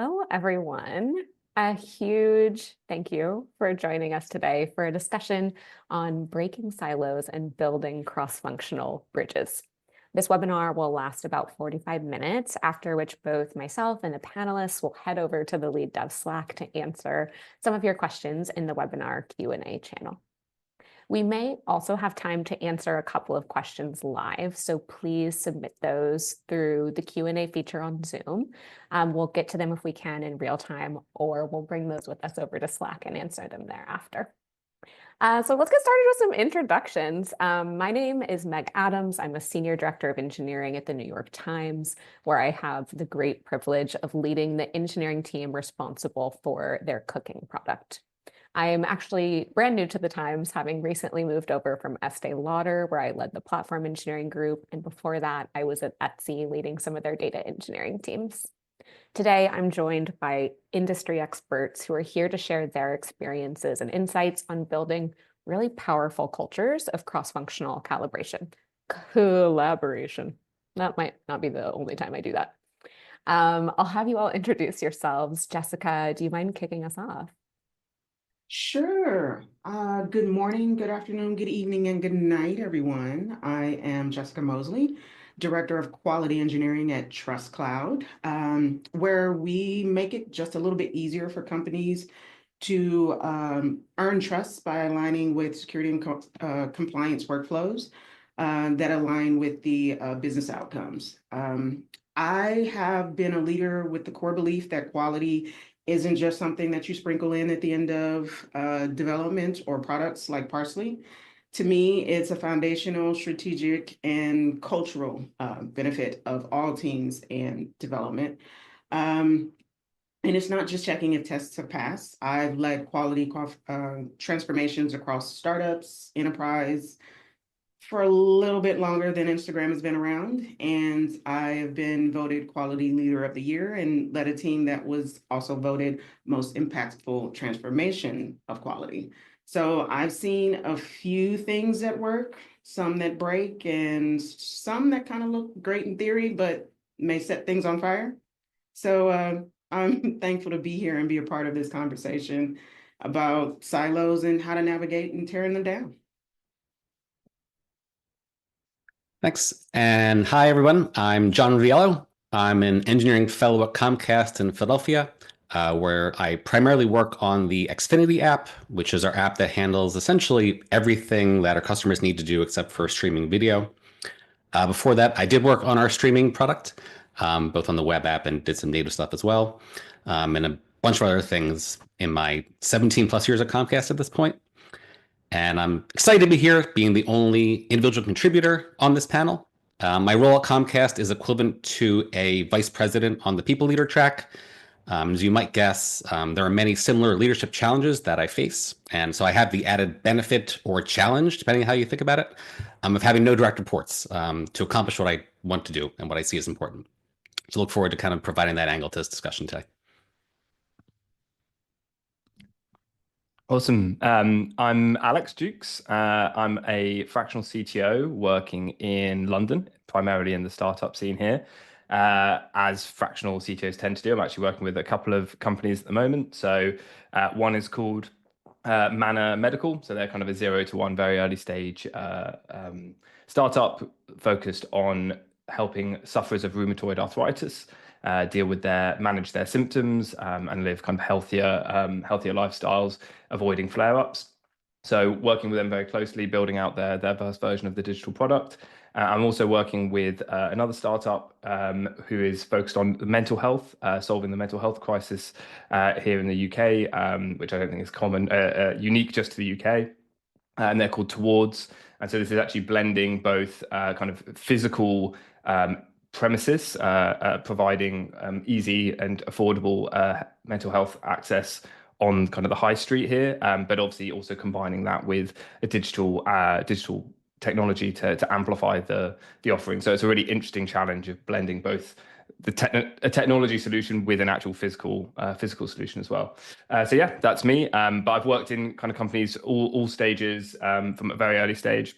Hello, everyone. A huge thank you for joining us today for a discussion on breaking silos and building cross-functional bridges. This webinar will last about 45 minutes, after which both myself and the panelists will head over to the Lead Dev Slack to answer some of your questions in the webinar Q&A channel. We may also have time to answer a couple of questions live, so please submit those through the Q&A feature on Zoom. We'll get to them if we can in real time, or we'll bring those with us over to Slack and answer them thereafter. So let's get started with some introductions. My name is Meg Adams. I'm a Senior Director of Engineering at the New York Times, where I have the great privilege of leading the engineering team responsible for their cooking product. I am actually brand new to the Times, having recently moved over from Estee Lauder, where I led the platform engineering group. And before that, I was at Etsy leading some of their data engineering teams. Today, I'm joined by industry experts who are here to share their experiences and insights on building really powerful cultures of cross-functional collaboration. That might not be the only time I do that. I'll have you all introduce yourselves. Jessica, do you mind kicking us off? Sure. Good morning, good afternoon, good evening, and good night, everyone. I am Jessica Mosley, Director of Quality Engineering at Trust Cloud, where we make it just a little bit easier for companies to earn trust by aligning with security and compliance workflows that align with the business outcomes. I have been a leader with the core belief that quality isn't just something that you sprinkle in at the end of development or products like parsley. To me, it's a foundational, strategic, and cultural benefit of all teams and development. And it's not just checking if tests have passed. I've led quality transformations across startups, enterprise, for a little bit longer than Instagram has been around, and I have been voted Quality Leader of the Year and led a team that was also voted Most Impactful Transformation of Quality. So I've seen a few things that work, some that break, and some that kind of look great in theory, but may set things on fire. So I'm thankful to be here and be a part of this conversation about silos and how to navigate and tearing them down. Thanks. And hi, everyone. I'm John Riello. I'm an engineering fellow at Comcast in Philadelphia, where I primarily work on the Xfinity app, which is our app that handles essentially everything that our customers need to do except for streaming video. Before that, I did work on our streaming product, both on the web app and did some native stuff as well, and a bunch of other things in my 17 plus years at Comcast at this point. And I'm excited to be here, being the only individual contributor on this panel. My role at Comcast is equivalent to a vice president on the people leader track. As you might guess, there are many similar leadership challenges that I face. And so I have the added benefit or challenge, depending on how you think about it, of having no direct reports to accomplish what I want to do and what I see as important. So look forward to kind of providing that angle to this discussion today. Awesome. I'm Alex Dukes. I'm a fractional CTO working in London, primarily in the startup scene here. As fractional CTOs tend to do, I'm actually working with a couple of companies at the moment. So one is called Manor Medical. So they're kind of a 0 to 1 very early stage startup focused on helping sufferers of rheumatoid arthritis manage their symptoms and live kind of healthier lifestyles, avoiding flare-ups. So working with them very closely, building out their first version of the digital product. I'm also working with another startup who is focused on mental health, solving the mental health crisis here in the UK, which I don't think is common, unique just to the UK. And they're called Towards. And so this is actually blending both kind of physical premises, providing easy and affordable mental health access on kind of the high street here, but obviously also combining that with a digital technology to amplify the offering. So it's a really interesting challenge of blending both a technology solution with an actual physical solution as well. So yeah, that's me. But I've worked in kind of companies all stages, from a very early stage,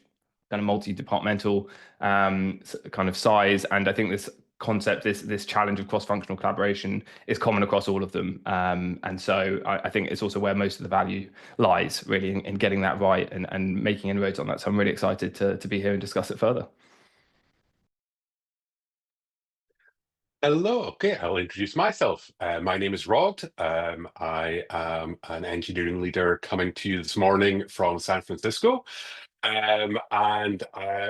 kind of multi-departmental kind of size. And I think this concept, this challenge of cross-functional collaboration is common across all of them. And so I think it's also where most of the value lies, really, in getting that right and making inroads on that. So I'm really excited to be here and discuss it further. Hello, okay, I'll introduce myself. My name is Rod. I am an engineering leader coming to you this morning from San Francisco. And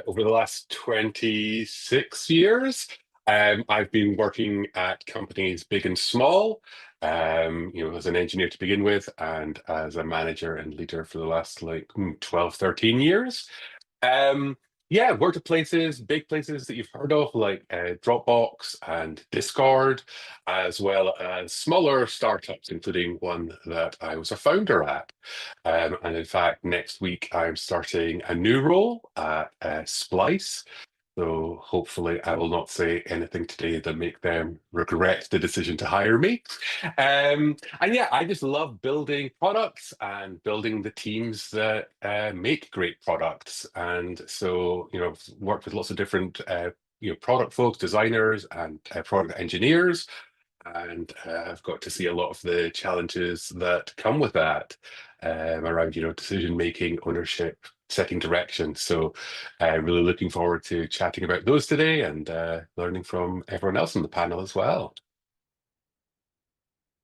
over the last 26 years, I've been working at companies big and small, as an engineer to begin with, and as a manager and leader for the last 12, 13 years. Yeah, worked at places, big places that you've heard of, like Dropbox and Discord, as well as smaller startups, including one that I was a founder at. And in fact, next week I'm starting a new role at Splice. So hopefully I will not say anything today that make them regret the decision to hire me. And yeah, I just love building products and building the teams that make great products. And so, I've worked with lots of different, product folks, designers and product engineers. And I've got to see a lot of the challenges that come with that around, decision making, ownership, setting direction. So really looking forward to chatting about those today and learning from everyone else on the panel as well.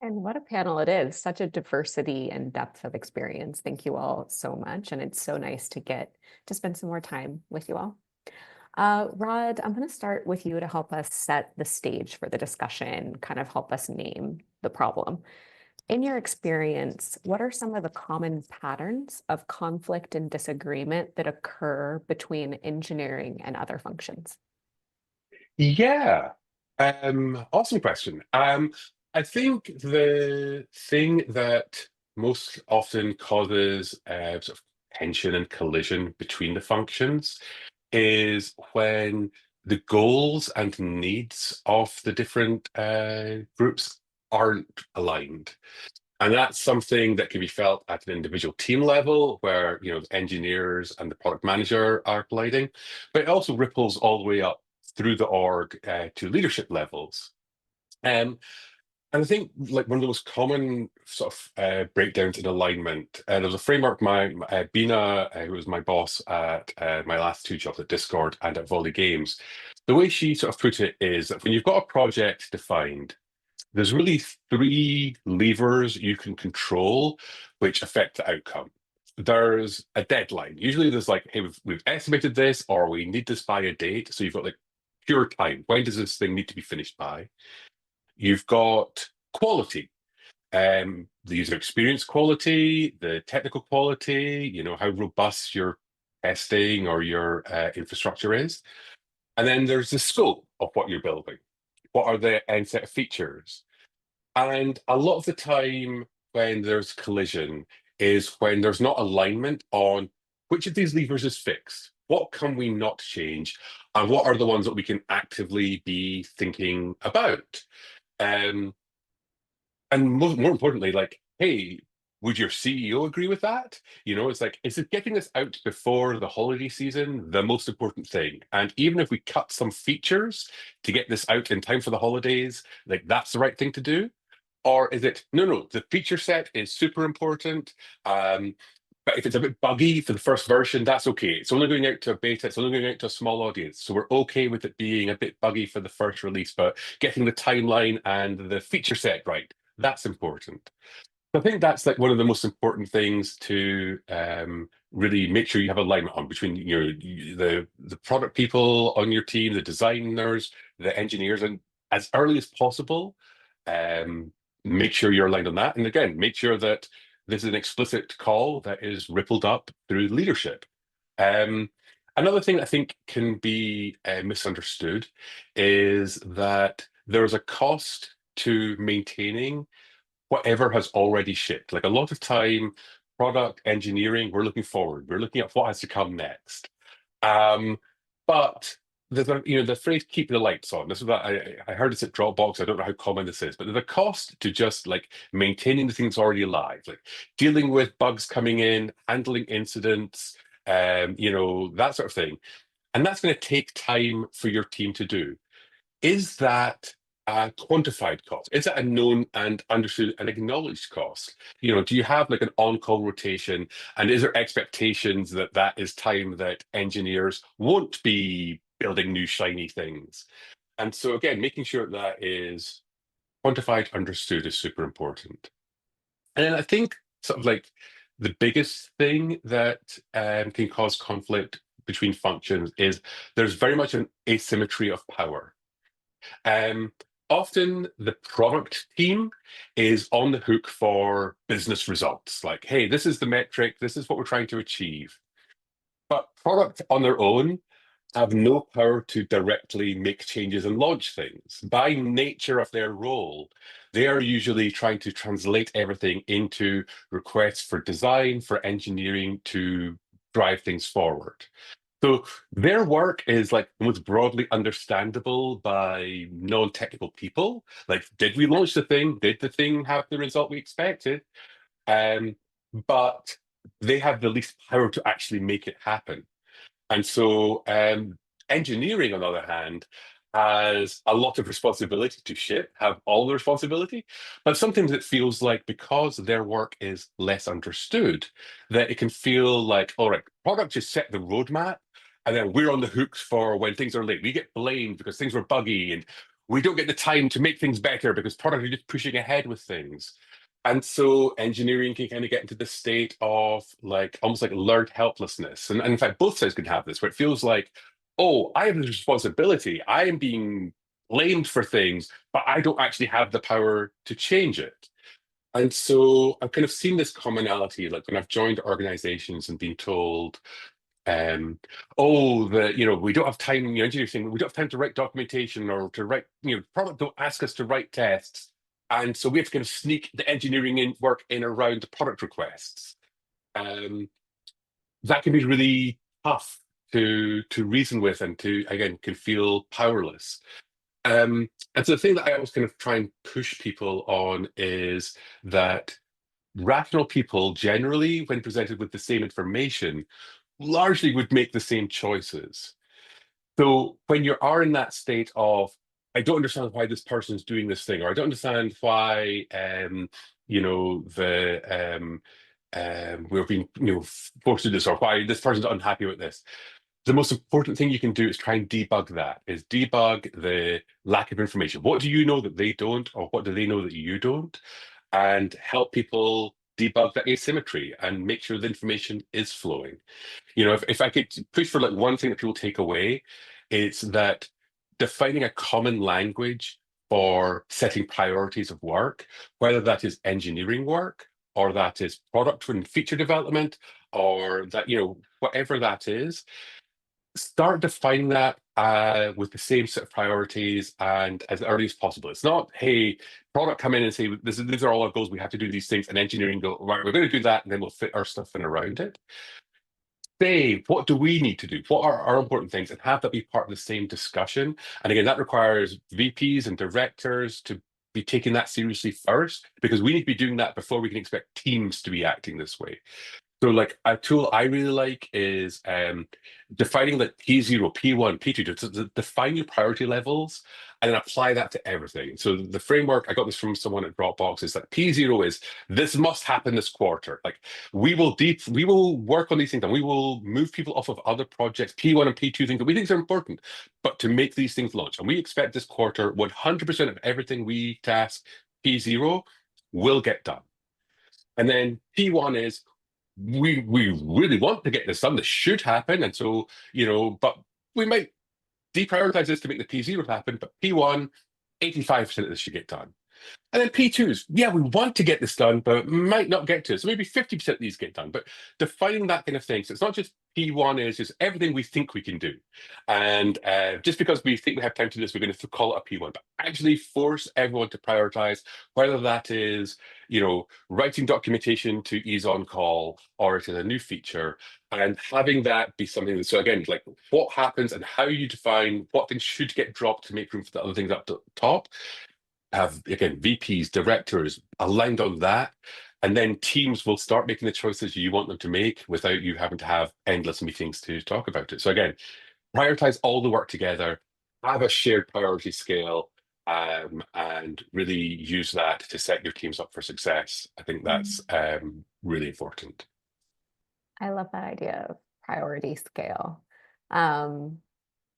And what a panel it is, such a diversity and depth of experience. Thank you all so much. And it's so nice to get to spend some more time with you all. Rod, I'm going to start with you to help us set the stage for the discussion, kind of help us name the problem. In your experience, what are some of the common patterns of conflict and disagreement that occur between engineering and other functions? Yeah, awesome question. I think the thing that most often causes sort of tension and collision between the functions is when the goals and needs of the different groups aren't aligned. And that's something that can be felt at an individual team level where, engineers and the product manager are colliding, but it also ripples all the way up through the org to leadership levels. And I think like one of the most common sort of breakdowns in alignment, there was a framework, Bina, who was my boss at my last two jobs at Discord and at Volley Games, the way she sort of put it is that when you've got a project defined, there's really three levers you can control which affect the outcome. There's a deadline. Usually there's like, hey, we've estimated this, or we need this by a date. So you've got like pure time. When does this thing need to be finished by? You've got quality, the user experience quality, the technical quality, how robust your testing or your infrastructure is. And then there's the scope of what you're building. What are the end set of features? And a lot of the time when there's collision is when there's not alignment on which of these levers is fixed. What can we not change? And what are the ones that we can actively be thinking about? And more importantly, like, hey, would your CEO agree with that? It's like, is it getting this out before the holiday season the most important thing? And even if we cut some features to get this out in time for the holidays, like that's the right thing to do? Or is it, no, the feature set is super important. But if it's a bit buggy for the first version, that's okay. It's only going out to a beta. It's only going out to a small audience. So we're okay with it being a bit buggy for the first release, but getting the timeline and the feature set right, that's important. I think that's like one of the most important things to really make sure you have alignment on between the product people on your team, the designers, the engineers, and as early as possible, make sure you're aligned on that. And again, make sure that this is an explicit call that is rippled up through leadership. Another thing I think can be misunderstood is that there's a cost to maintaining whatever has already shipped. Like a lot of time, product engineering, we're looking forward. We're looking at what has to come next. But the phrase "keep the lights on." This is what I heard this at Dropbox. I don't know how common this is, but there's a cost to just like maintaining the things already live, like dealing with bugs coming in, handling incidents, that sort of thing. And that's going to take time for your team to do. is that a quantified cost? Is that a known and understood and acknowledged cost? Do you have like an on-call rotation, and is there expectations that that is time that engineers won't be building new shiny things? And so again, making sure that is quantified, understood is super important. And then I think sort of like the biggest thing that can cause conflict between functions is there's very much an asymmetry of power. Um, Often the product team is on the hook for business results. Like, hey, this is the metric, this is what we're trying to achieve. But product on their own have no power to directly make changes and launch things. By nature of their role, they are usually trying to translate everything into requests for design, for engineering to drive things forward. So their work is like most broadly understandable by non-technical people. Like, did we launch the thing? Did the thing have the result we expected? But they have the least power to actually make it happen. And so engineering, on the other hand, has a lot of responsibility to ship, have all the responsibility, but sometimes it feels like because their work is less understood, that it can feel like, all right, product just set the roadmap, and then we're on the hooks for when things are late. We get blamed because things were buggy, and we don't get the time to make things better because product are just pushing ahead with things. And so engineering can kind of get into this state of like almost like learned helplessness. And in fact, both sides can have this, where it feels like, oh, I have this responsibility. I am being blamed for things, but I don't actually have the power to change it. And so I've kind of seen this commonality, like when I've joined organizations and been told, oh, we don't have time, engineers saying, we don't have time to write documentation or to write, product don't ask us to write tests. And so we have to kind of sneak the engineering work in around the product requests. That can be really tough to reason with, and to, again, can feel powerless. And so the thing that I always kind of try and push people on is that rational people generally, when presented with the same information, largely would make the same choices. So when you are in that state of, I don't understand why this person is doing this thing, or I don't understand why, we're being, forced to do this, or why this person's unhappy with this. The most important thing you can do is try and debug that, is debug the lack of information. What do you know that they don't, or what do they know that you don't? And help people debug that asymmetry and make sure the information is flowing. If I could push for like one thing that people take away, it's that defining a common language for setting priorities of work, whether that is engineering work, or that is product and feature development, or that, whatever that is, start defining that with the same set of priorities and as early as possible. It's not, hey, product come in and say, these are all our goals, we have to do these things, and engineering go, right, we're going to do that, and then we'll fit our stuff in around it. Say, what do we need to do? What are our important things? And have that be part of the same discussion. And again, that requires VPs and directors to be taking that seriously first, because we need to be doing that before we can expect teams to be acting this way. So like a tool I really like is defining like P0, P1, P2, to define your priority levels and then apply that to everything. So the framework, I got this from someone at Dropbox, is that P0 is, this must happen this quarter. Like we will work on these things and we will move people off of other projects, P1 and P2 things that we think are important, but to make these things launch. And we expect this quarter, 100% of everything we task P0 will get done. And then P1 is, we really want to get this done. This should happen. And so, but we might deprioritize this to make the P0 happen, but P1, 85% of this should get done. And then P2s, yeah, we want to get this done, but might not get to it. So maybe 50% of these get done, but defining that kind of thing. So it's not just P1 is just everything we think we can do. And just because we think we have time to do this, we're going to call it a P1, but actually force everyone to prioritize, whether that is, writing documentation to ease on call, or it is a new feature, and having that be something. So again, like what happens and how you define what things should get dropped to make room for the other things up to top. Have, again, VPs, directors aligned on that, and then teams will start making the choices you want them to make without you having to have endless meetings to talk about it. So again, prioritize all the work together, have a shared priority scale, and really use that to set your teams up for success. I think that's really important. I love that idea of priority scale. Um,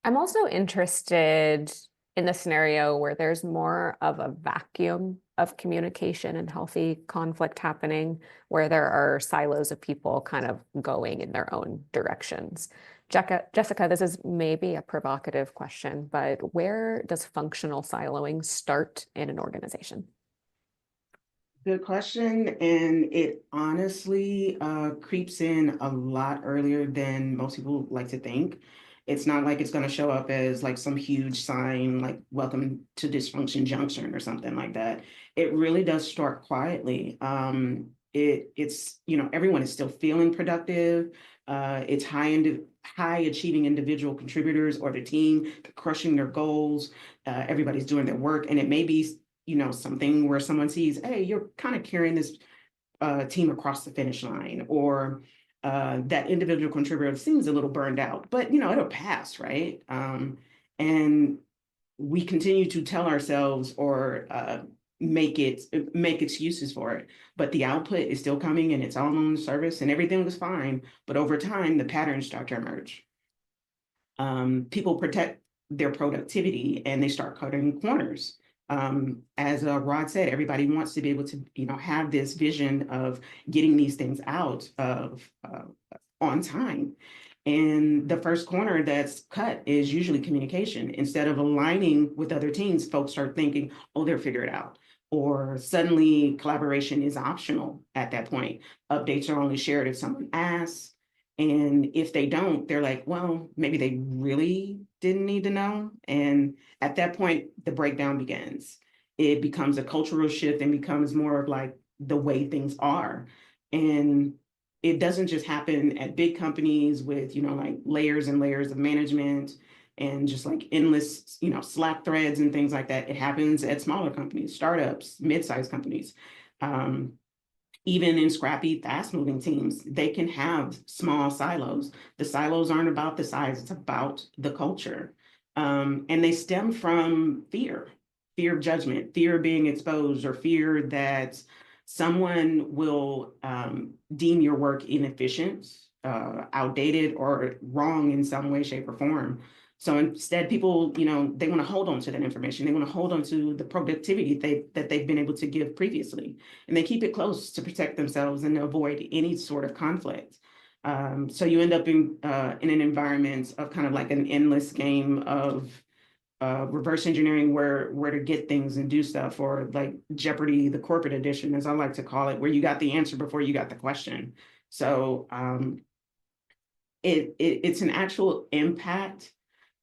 I'm also interested in the scenario where there's more of a vacuum of communication and healthy conflict happening, where there are silos of people kind of going in their own directions. Jessica, this is maybe a provocative question, but where does functional siloing start in an organization? Good question, and it honestly creeps in a lot earlier than most people like to think. It's not like it's going to show up as like some huge sign like "Welcome to Dysfunction Junction" or something like that. It really does start quietly. It's everyone is still feeling productive. It's high achieving individual contributors or the team crushing their goals. Everybody's doing their work, and it may be something where someone sees, hey, you're kind of carrying this team across the finish line, or that individual contributor seems a little burned out, but it'll pass, right? And we continue to tell ourselves or make excuses for it, but the output is still coming and it's all on the service and everything was fine. But over time, the patterns start to emerge. People protect their productivity and they start cutting corners. As Rod said, everybody wants to be able to, have this vision of getting these things out of on time. And the first corner that's cut is usually communication. Instead of aligning with other teams, folks start thinking, oh, they'll figure it out. Or suddenly collaboration is optional at that point. Updates are only shared if someone asks. And if they don't, they're like, well, maybe they really didn't need to know. And at that point, the breakdown begins. It becomes a cultural shift and becomes more of like the way things are. And it doesn't just happen at big companies with, like layers and layers of management and just like endless, Slack threads and things like that. It happens at smaller companies, startups, mid-sized companies. Even in scrappy, fast-moving teams, they can have small silos. The silos aren't about the size, it's about the culture. And they stem from fear of judgment, fear of being exposed, or fear that someone will deem your work inefficient, outdated, or wrong in some way, shape, or form. So instead, people, they want to hold on to that information. They want to hold on to the productivity that they've been able to give previously. And they keep it close to protect themselves and avoid any sort of conflict. So you end up in an environment of kind of like an endless game of reverse engineering where to get things and do stuff, or like Jeopardy, the corporate edition, as I like to call it, where you got the answer before you got the question. So it's an actual impact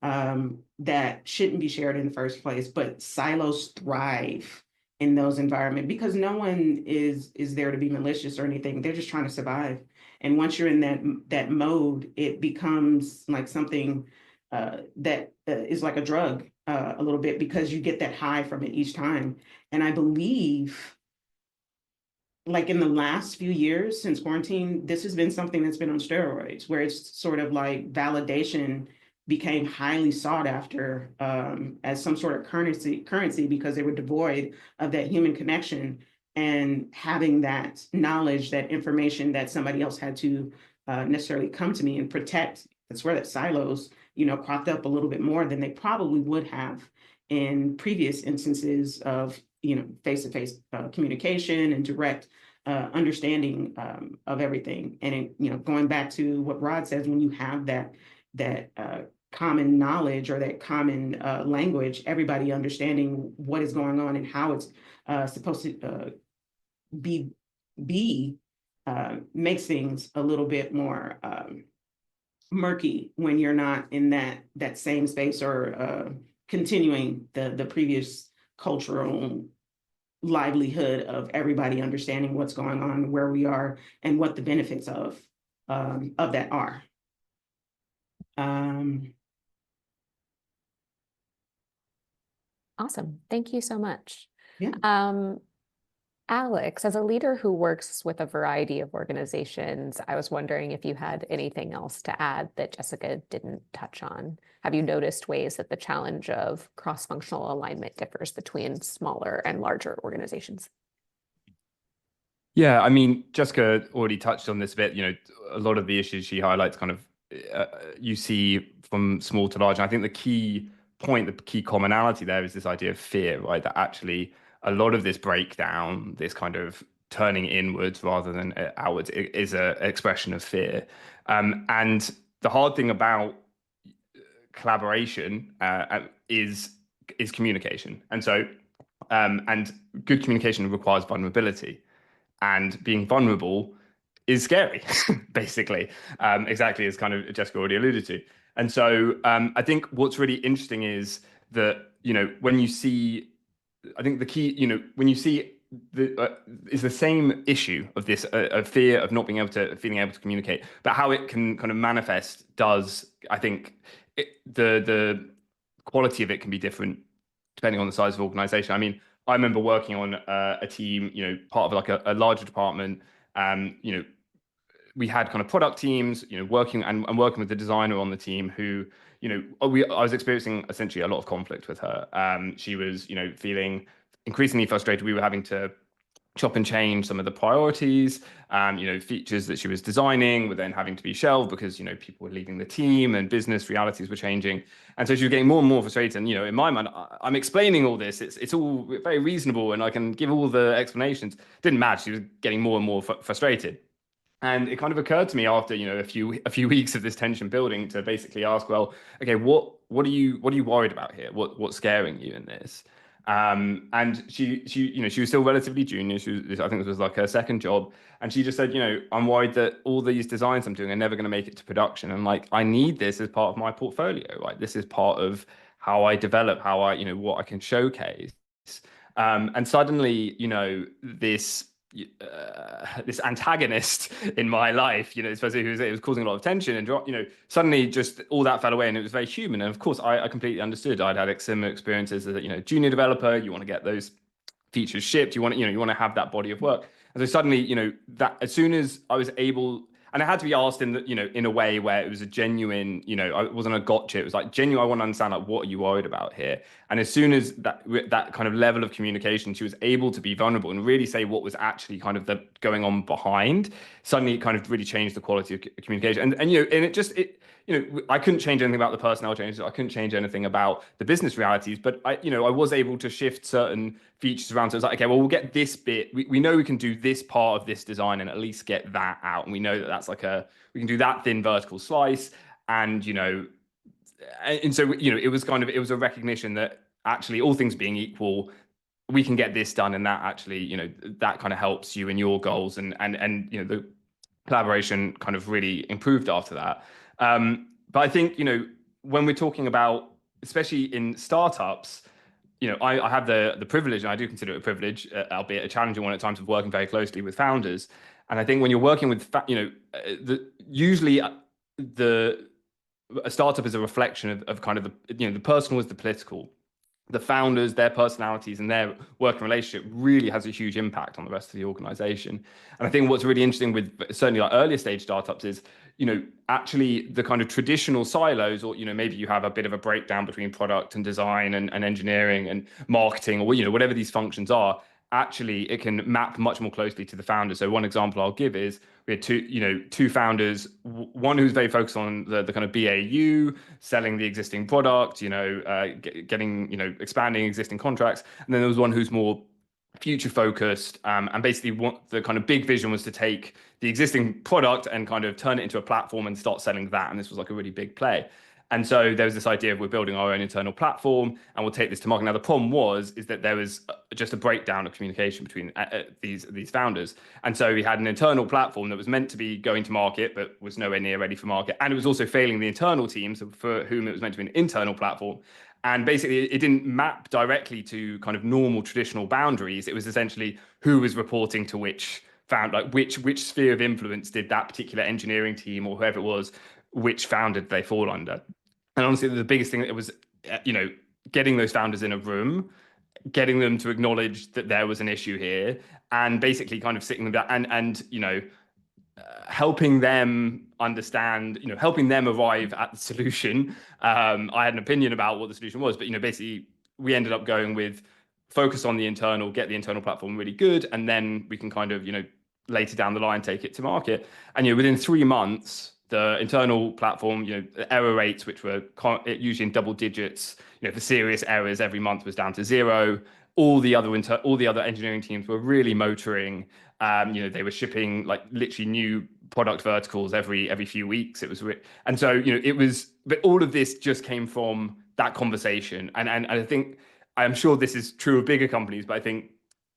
that shouldn't be shared in the first place, but silos thrive in those environments because no one is there to be malicious or anything. They're just trying to survive. And once you're in that mode, it becomes like something that is like a drug a little bit, because you get that high from it each time. And I believe, like in the last few years since quarantine, this has been something that's been on steroids, where it's sort of like validation became highly sought after as some sort of currency because they were devoid of that human connection, and having that knowledge, that information that somebody else had to necessarily come to me and protect. That's where that silos, cropped up a little bit more than they probably would have in previous instances of, face-to-face communication and direct understanding of everything. And going back to what Rod says, when you have that common knowledge or that common language, everybody understanding what is going on and how it's supposed to be makes things a little bit more murky when you're not in that same space, or continuing the previous cultural livelihood of everybody understanding what's going on, where we are, and what the benefits of that are. Awesome. Thank you so much. Yeah. Alex, as a leader who works with a variety of organizations, I was wondering if you had anything else to add that Jessica didn't touch on. Have you noticed ways that the challenge of cross-functional alignment differs between smaller and larger organizations? Yeah, I mean, Jessica already touched on this a bit. A lot of the issues she highlights kind of you see from small to large. And I think the key point, the key commonality there is this idea of fear, right? That actually a lot of this breakdown, this kind of turning inwards rather than outwards, is an expression of fear. And the hard thing about collaboration is communication. And so, and good communication requires vulnerability. And being vulnerable is scary, basically, exactly as kind of Jessica already alluded to. And so I think what's really interesting is that, when you see, I think the key, when you see is the same issue of this of fear of not being able to feeling able to communicate, but how it can kind of manifest does, I think, the quality of it can be different depending on the size of organization. I mean, I remember working on a team, part of like a larger department. We had kind of product teams, working and working with the designer on the team who, I was experiencing essentially a lot of conflict with her. She was, feeling increasingly frustrated. We were having to chop and change some of the priorities. Features that she was designing were then having to be shelved because, people were leaving the team and business realities were changing. And so she was getting more and more frustrated. And, in my mind, I'm explaining all this. It's all very reasonable and I can give all the explanations. Didn't matter. She was getting more and more frustrated. And it kind of occurred to me after, a few weeks of this tension building to basically ask, well, okay, what are you worried about here? What's scaring you in this? And she was still relatively junior. I think this was like her second job. And she just said, I'm worried that all these designs I'm doing are never going to make it to production. And like, I need this as part of my portfolio, right? This is part of how I develop, how I, what I can showcase. And suddenly, this antagonist in my life, especially it was causing a lot of tension, and suddenly just all that fell away, and it was very human. And of course, I completely understood. I'd had similar experiences as a junior developer. You want to get those features shipped. You want to have that body of work. And so suddenly, that as soon as I was able. And it had to be asked in a way where it was a genuine, it wasn't a gotcha. It was like genuine. I want to understand, like, what are you worried about here? And as soon as that kind of level of communication, she was able to be vulnerable and really say what was actually kind of the going on behind. Suddenly, it kind of really changed the quality of communication. And I couldn't change anything about the personnel changes. I couldn't change anything about the business realities, but I was able to shift certain features around. So it's like, okay, well, we'll get this bit. We know we can do this part of this design and at least get that out. And we know that that's we can do that thin vertical slice. And, and so, it was a recognition that actually all things being equal, we can get this done. And that actually, that kind of helps you in your goals and the collaboration kind of really improved after that. But I think, when we're talking about, especially in startups, I have the privilege, and I do consider it a privilege, albeit a challenging one at times, of working very closely with founders. And I think when you're working with, usually a startup is a reflection of kind of the personal is the political. The founders, their personalities and their working relationship really has a huge impact on the rest of the organization. And I think what's really interesting with certainly like earlier stage startups is, actually the kind of traditional silos, or, maybe you have a bit of a breakdown between product and design and engineering and marketing, or, whatever these functions are. Actually, it can map much more closely to the founder. So one example I'll give is we had two founders, one who's very focused on the kind of BAU, selling the existing product, getting, expanding existing contracts. And then there was one who's more future focused, and basically what the kind of big vision was to take the existing product and kind of turn it into a platform and start selling that. And this was like a really big play. And so there was this idea of we're building our own internal platform and we'll take this to market. Now, the problem is that there was just a breakdown of communication between these founders. And so we had an internal platform that was meant to be going to market, but was nowhere near ready for market. And it was also failing the internal teams for whom it was meant to be an internal platform. And basically, it didn't map directly to kind of normal traditional boundaries. It was essentially who was reporting to which founder, like which sphere of influence did that particular engineering team or whoever it was, which founder did they fall under? And honestly, the biggest thing that was, getting those founders in a room getting them to acknowledge that there was an issue here, and basically kind of sitting them down and helping them understand, helping them arrive at the solution. I had an opinion about what the solution was, but basically we ended up going with focus on the internal, get the internal platform really good, and then we can kind of later down the line take it to market. And within 3 months, the internal platform, error rates, which were usually in double digits, for serious errors every month, was down to 0. All the other engineering teams were really motoring. They were shipping like literally new product verticals every few weeks. It was, and so it was. But all of this just came from that conversation, and I think, I'm sure this is true of bigger companies, but I think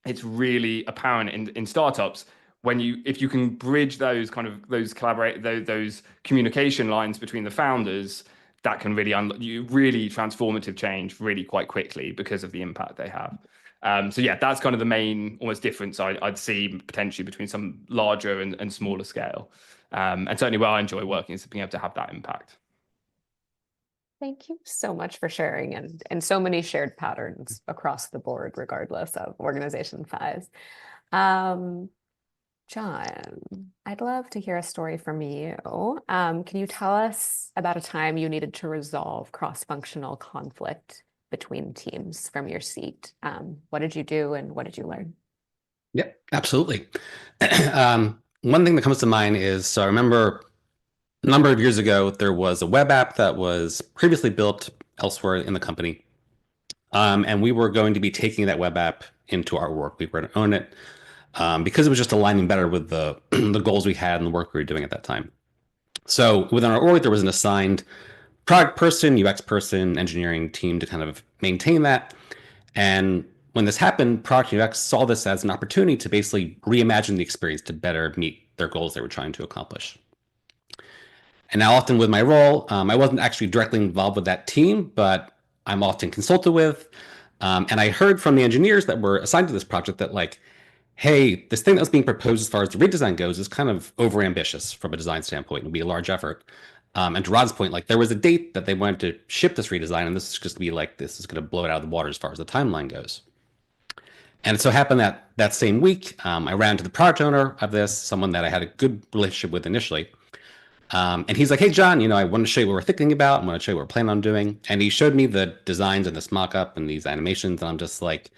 it's really apparent in startups if you can bridge those those communication lines between the founders, that can really really transformative change really quite quickly because of the impact they have. So yeah, that's kind of the main almost difference I'd see potentially between some larger and smaller scale. And certainly where I enjoy working is being able to have that impact. Thank you so much for sharing, and so many shared patterns across the board, regardless of organization size. John, I'd love to hear a story from you. Can you tell us about a time you needed to resolve cross-functional conflict between teams from your seat? What did you do and what did you learn? Yep, absolutely. One thing that comes to mind is, so I remember a number of years ago, there was a web app that was previously built elsewhere in the company. And we were going to be taking that web app into our work. We were going to own it because it was just aligning better with the goals we had and the work we were doing at that time. So within our org, there was an assigned product person, UX person, engineering team to kind of maintain that. And when this happened, product and UX saw this as an opportunity to basically reimagine the experience to better meet their goals they were trying to accomplish. And now often with my role, I wasn't actually directly involved with that team, but I'm often consulted with. And I heard from the engineers that were assigned to this project that like, hey, this thing that was being proposed as far as the redesign goes is kind of overambitious from a design standpoint. It would be a large effort. And to Rod's point, like there was a date that they wanted to ship this redesign, and this is just to be like, this is going to blow it out of the water as far as the timeline goes. And it so happened that same week, I ran to the product owner of this, someone that I had a good relationship with initially. And he's like, hey, John, I want to show you what we're thinking about. I want to show you what we're planning on doing. And he showed me the designs and this mock-up and these animations. And I'm just like,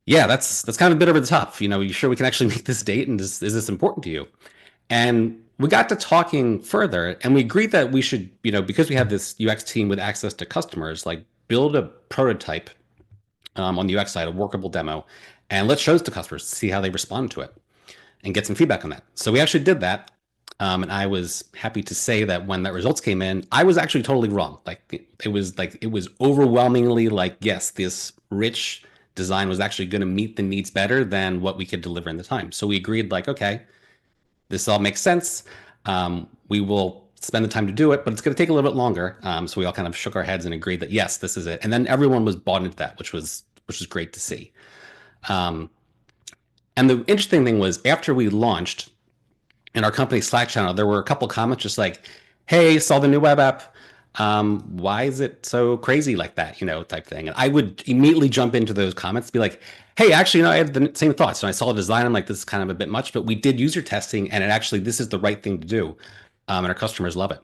yeah, that's kind of a bit over the top. You sure we can actually make this date? And is this important to you? And we got to talking further, and we agreed that we should, because we have this UX team with access to customers, like build a prototype on the UX side, a workable demo, and let's show it to customers to see how they respond to it and get some feedback on that. So we actually did that. And I was happy to say that when that results came in, I was actually totally wrong. It was overwhelmingly like, yes, this rich design was actually going to meet the needs better than what we could deliver in the time. So we agreed like, okay, this all makes sense. We will spend the time to do it, but it's going to take a little bit longer. So we all kind of shook our heads and agreed that yes, this is it. And then everyone was bought into that, which was great to see. And the interesting thing was after we launched, in our company Slack channel, there were a couple comments just like, hey, saw the new web app. Why is it so crazy like that, type thing. And I would immediately jump into those comments, be like, hey, actually, I had the same thoughts. So I saw the design, I'm like, this is kind of a bit much, but we did user testing and this is the right thing to do. And our customers love it.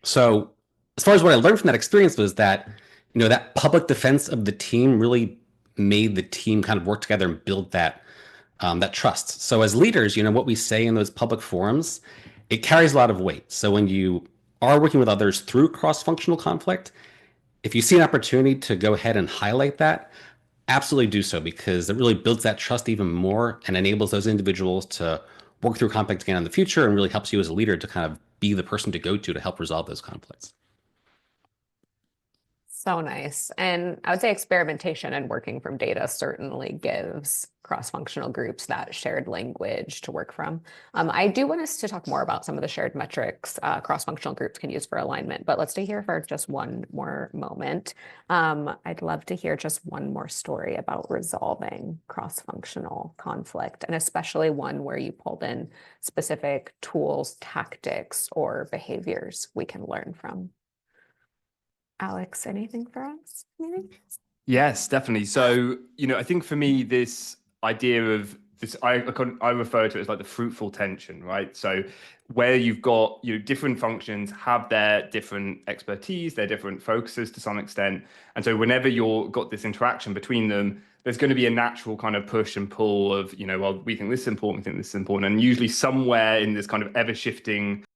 So as far as what I learned from that experience was that, that public defense of the team really made the team kind of work together and build that trust. So as leaders, what we say in those public forums, it carries a lot of weight. So when you are working with others through cross-functional conflict, if you see an opportunity to go ahead and highlight that, absolutely do so, because it really builds that trust even more and enables those individuals to work through conflict again in the future, and really helps you as a leader to kind of be the person to go to help resolve those conflicts. So nice. And I would say experimentation and working from data certainly gives cross-functional groups that shared language to work from. I do want us to talk more about some of the shared metrics cross-functional groups can use for alignment, but let's stay here for just one more moment. I'd love to hear just one more story about resolving cross-functional conflict, and especially one where you pulled in specific tools, tactics, or behaviors we can learn from. Alex, anything for us? Maybe? Yes, definitely. So, I think for me, this idea of this, I refer to it as like the fruitful tension, right? So, where you've got, different functions have their different expertise, their different focuses to some extent. And so, whenever you've got this interaction between them, there's going to be a natural kind of push and pull of, well, we think this is important, we think this is important. And usually, somewhere in this kind of ever shifting